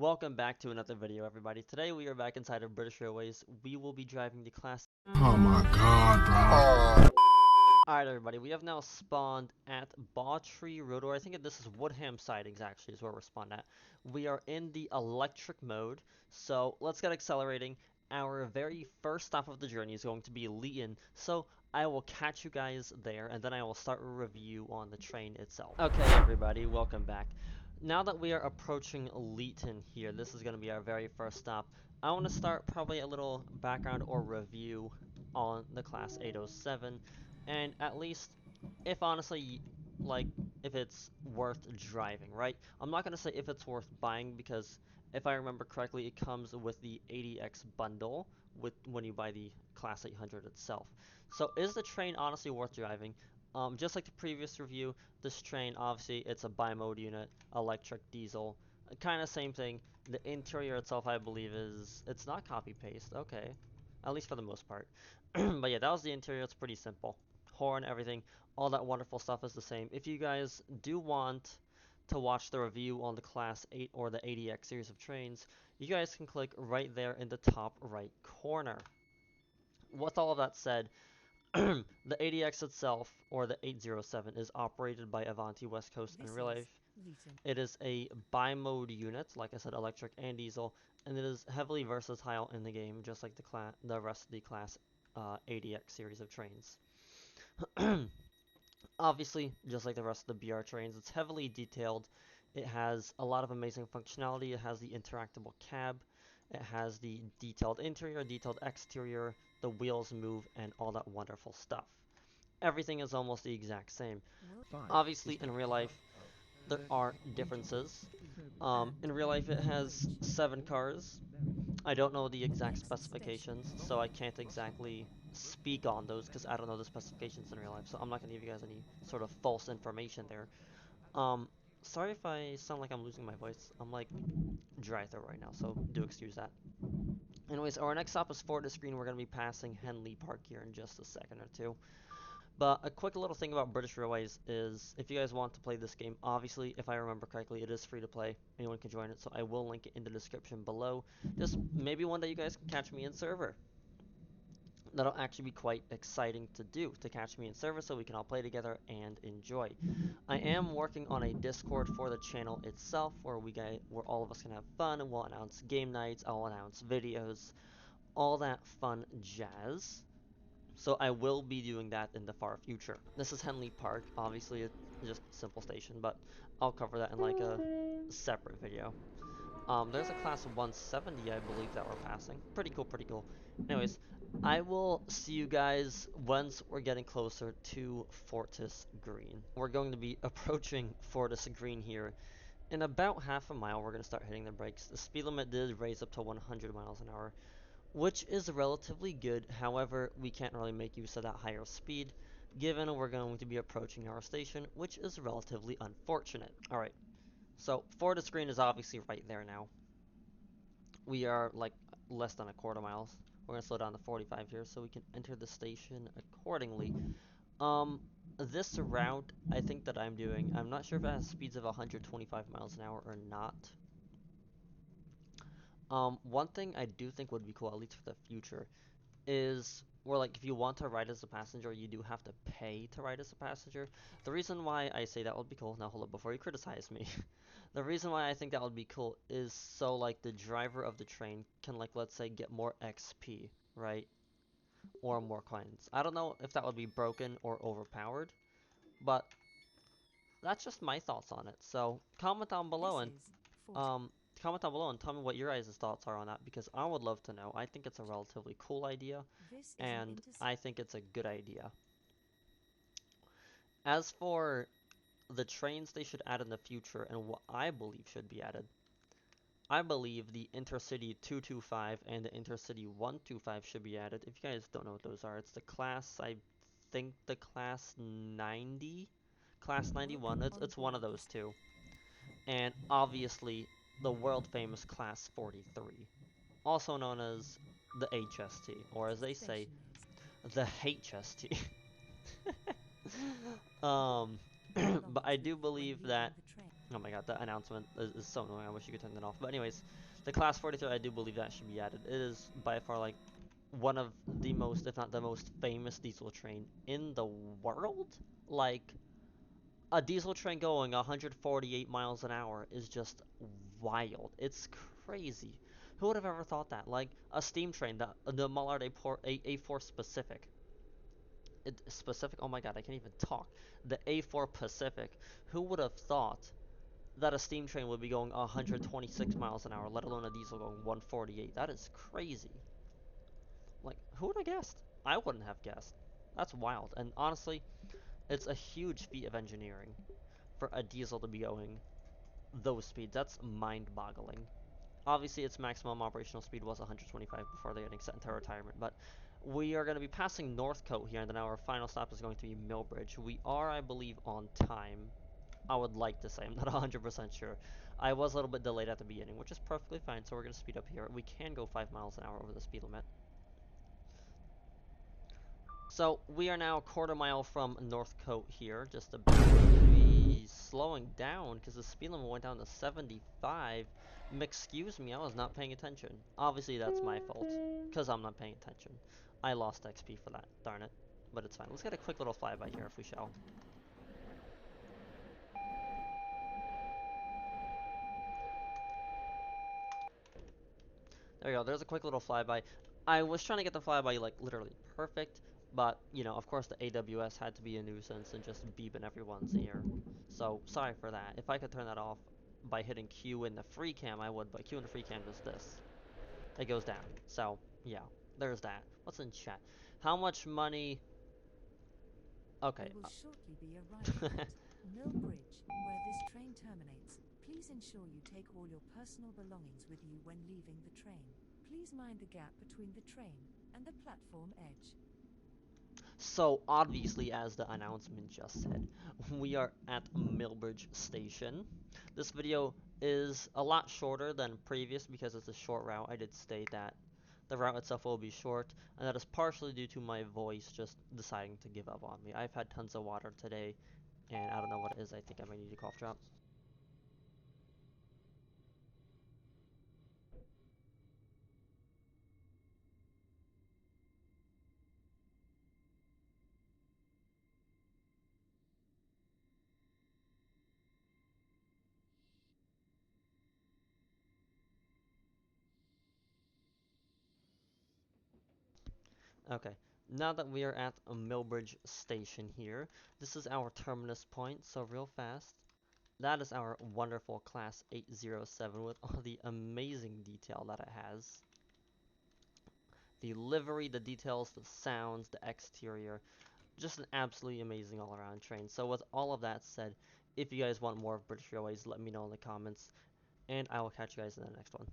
Welcome back to another video, everybody. Today we are back inside of British Airways. We will be driving the class. Oh my god, bro. Alright, everybody, we have now spawned at Bawtree Road, or I think this is Woodham Sidings, actually, is where we're spawned at. We are in the electric mode, so let's get accelerating. Our very first stop of the journey is going to be Leeton, so I will catch you guys there, and then I will start a review on the train itself. Okay, everybody, welcome back. Now that we are approaching Leeton here, this is going to be our very first stop. I want to start probably a little background or review on the Class 807. And at least, if honestly, like, if it's worth driving, right? I'm not going to say if it's worth buying, because if I remember correctly, it comes with the 80X bundle when you buy the Class 800 itself. So is the train honestly worth driving? Just like the previous review, this train, obviously, it's a bi-mode unit, electric, diesel, kind of same thing. The interior itself, I believe, it's not copy-paste, okay, at least for the most part. But yeah, that was the interior. It's pretty simple. Horn, everything, all that wonderful stuff is the same. If you guys do want to watch the review on the Class 8 or the 80X series of trains, you guys can click right there in the top right corner. With all of that said, the 80X itself, or the 807, is operated by Avanti West Coast in real life. It is a bi-mode unit, like I said, electric and diesel, and it is heavily versatile in the game, just like the rest of the Class 80X series of trains. Obviously, just like the rest of the BR trains, it's heavily detailed. It has a lot of amazing functionality. It has the interactable cab. It has the detailed interior, detailed exterior, the wheels move, and all that wonderful stuff. Everything is almost the exact same. Obviously, in real life, there are differences. In real life, it has 7 cars. I don't know the exact specifications, so I can't exactly speak on those because I don't know the specifications in real life, so I'm not going to give you guys any sort of false information there. Um, Sorry if I sound like I'm losing my voice. I'm like dry throat right now, so do excuse that. Anyways, our next stop is Florida Screen. We're going to be passing Henley Park here in just a second or two. But a quick little thing about British Railways is, if you guys want to play this game, obviously, if I remember correctly, it is free to play. Anyone can join it, so I will link it in the description below. Just maybe one day you guys can catch me in server. That'll actually be quite exciting to do, to catch me in server so we can all play together and enjoy. I am working on a Discord for the channel itself, where all of us can have fun, and we'll announce game nights, I'll announce videos, all that fun jazz. So I will be doing that in the far future. This is Henley Park. Obviously, it's just a simple station, but I'll cover that in like a separate video. There's a class 170, I believe, that we're passing. Pretty cool, pretty cool. Anyways, I will see you guys once we're getting closer to Fortis Green. We're going to be approaching Fortis Green here. In about half a mile, we're going to start hitting the brakes. The speed limit did raise up to 100 miles an hour, which is relatively good. However, we can't really make use of that higher speed, given we're going to be approaching our station, which is relatively unfortunate. Alright, so Fortis Green is obviously right there now. We are like less than a quarter miles. We're going to slow down to 45 here so we can enter the station accordingly. This route, I think that I'm doing, I'm not sure if it has speeds of 125 miles an hour or not. One thing I do think would be cool, at least for the future, is where, like, if you want to ride as a passenger, you do have to pay to ride as a passenger. The reason why I say that would be cool, now hold up before you criticize me. The reason why I think that would be cool is so, like, the driver of the train can, like, let's say, get more XP, right? Or more coins. I don't know if that would be broken or overpowered, but that's just my thoughts on it. So comment down below and um, tell me what your guys' thoughts are on that, because I would love to know. I think it's a relatively cool idea, and I think it's a good idea. As for the trains they should add in the future and what I believe should be added, I believe the intercity 225 and the intercity 125 should be added. If you guys don't know what those are, it's the class, I think the class 90, class 91, it's one of those two. And obviously the world famous class 43, also known as the HST, or as they say, the HST. But I do believe that Oh my god, that announcement is so annoying. I wish you could turn that off. But anyways, the Class 43, I do believe that should be added. It is by far like one of the most, if not the most famous diesel train in the world. Like, a diesel train going 148 miles an hour is just wild. It's crazy. Who would have ever thought that? Like, a steam train, the Mullard A4 Pacific. Specific, oh my god, I can't even talk. The A4 Pacific. Who would have thought that a steam train would be going 126 miles an hour, let alone a diesel going 148? That is crazy. Like, who would have guessed? I wouldn't have guessed. That's wild. And honestly, it's a huge feat of engineering for a diesel to be going those speeds. That's mind-boggling. Obviously, its maximum operational speed was 125 before they're getting sent into retirement, but we are going to be passing Northcote here, and then our final stop is going to be Millbridge. We are, I believe, on time. I would like to say. I'm not 100% sure. I was a little bit delayed at the beginning, which is perfectly fine, so we're going to speed up here. We can go 5 miles an hour over the speed limit. So we are now a quarter mile from Northcote here, just a bit slowing down because the speed limit went down to 75. Excuse me, I was not paying attention. Obviously that's my fault, because I'm not paying attention. I lost XP for that, darn it. But it's fine. Let's get a quick little flyby here if we shall. There we go, there's a quick little flyby. I was trying to get the flyby like literally perfect, but you know, of course the AWS had to be a nuisance and just beep in everyone's ear. So sorry for that. If I could turn that off by hitting Q in the free cam, I would, but Q in the free cam does this. It goes down. So yeah, there's that. What's in chat? How much money? Okay. We will shortly be arriving at Mill Bridge, where this train terminates. Please ensure you take all your personal belongings with you when leaving the train. Please mind the gap between the train and the platform edge. So obviously, as the announcement just said, we are at Millbridge Station. This video is a lot shorter than previous because it's a short route. I did state that the route itself will be short, and that is partially due to my voice just deciding to give up on me. I've had tons of water today, and I don't know what it is. I think I might need a cough drop. Okay, now that we are at a Millbridge Station here, this is our terminus point, so real fast. That is our wonderful Class 807 with all the amazing detail that it has. The livery, the details, the sounds, the exterior. Just an absolutely amazing all-around train. So with all of that said, if you guys want more of British Railways, let me know in the comments, and I will catch you guys in the next one.